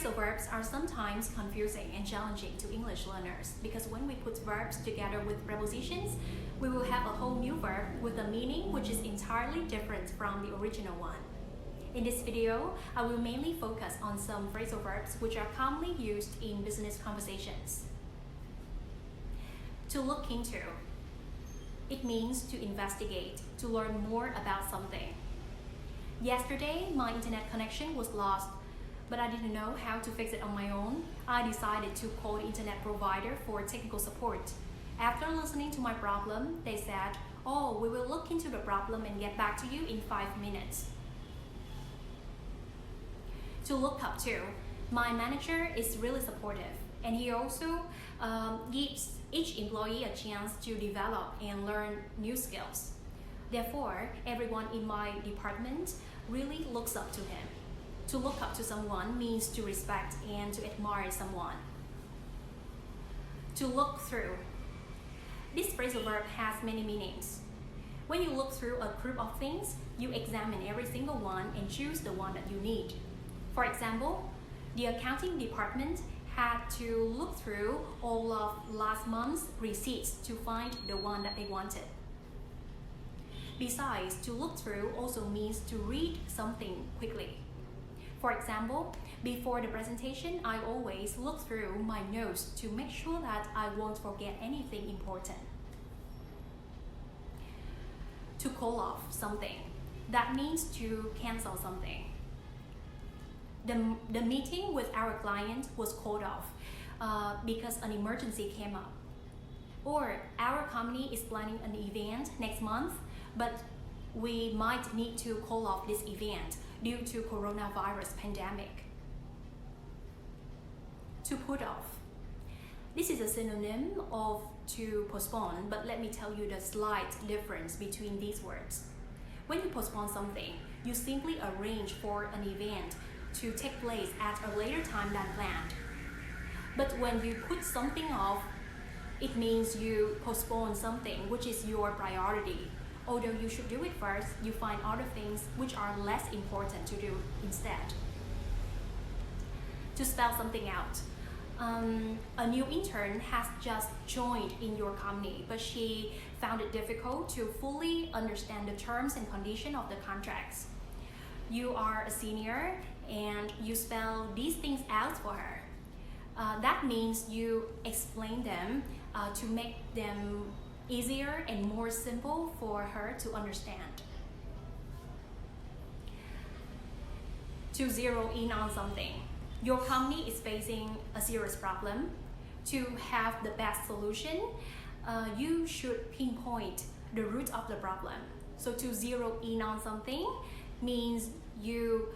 Phrasal verbs are sometimes confusing and challenging to English learners because when we put verbs together with prepositions, we will have a whole new verb with a meaning which is entirely different from the original one. In this video, I will mainly focus on some phrasal verbs which are commonly used in business conversations. To look into. It means to investigate, to learn more about something. Yesterday, my internet connection was lost, but I didn't know how to fix it on my own. I decided to call the internet provider for technical support. After listening to my problem, they said, "Oh, we will look into the problem and get back to you in 5 minutes." To look up to. My manager is really supportive, and he also gives each employee a chance to develop and learn new skills. Therefore, everyone in my department really looks up to him. To look up to someone means to respect and to admire someone. To look through. This phrasal verb has many meanings. When you look through a group of things, you examine every single one and choose the one that you need. For example, the accounting department had to look through all of last month's receipts to find the one that they wanted. Besides, to look through also means to read something quickly. For example, before the presentation, I always look through my notes to make sure that I won't forget anything important. To call off something. That means to cancel something. The meeting with our client was called off because an emergency came up. Or our company is planning an event next month, but we might need to call off this event due to coronavirus pandemic. To put off. This is a synonym of to postpone, but let me tell you the slight difference between these words. When you postpone something, you simply arrange for an event to take place at a later time than planned. But when you put something off, it means you postpone something which is your priority. Although you should do it first, you find other things which are less important to do instead. To spell something out. A new intern has just joined in your company, but she found it difficult to fully understand the terms and conditions of the contracts. You are a senior and you spell these things out for her. That means you explain them to make them easier and more simple for her to understand. To zero in on something. Your company is facing a serious problem. To have the best solution, you should pinpoint the root of the problem. So to zero in on something means you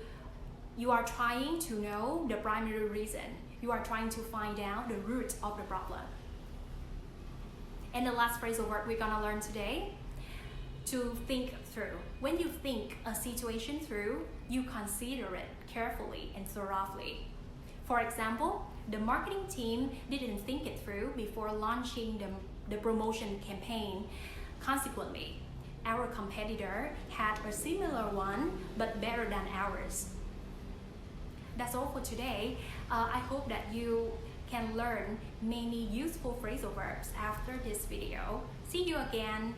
are trying to know the primary reason. You are trying to find out the root of the problem. And the last phrasal verb we're gonna learn today, to think through. When you think a situation through, you consider it carefully and thoroughly. For example, the marketing team didn't think it through before launching the promotion campaign. Consequently, our competitor had a similar one, but better than ours. That's all for today. I hope that you can learn many useful phrasal verbs after this video. See you again.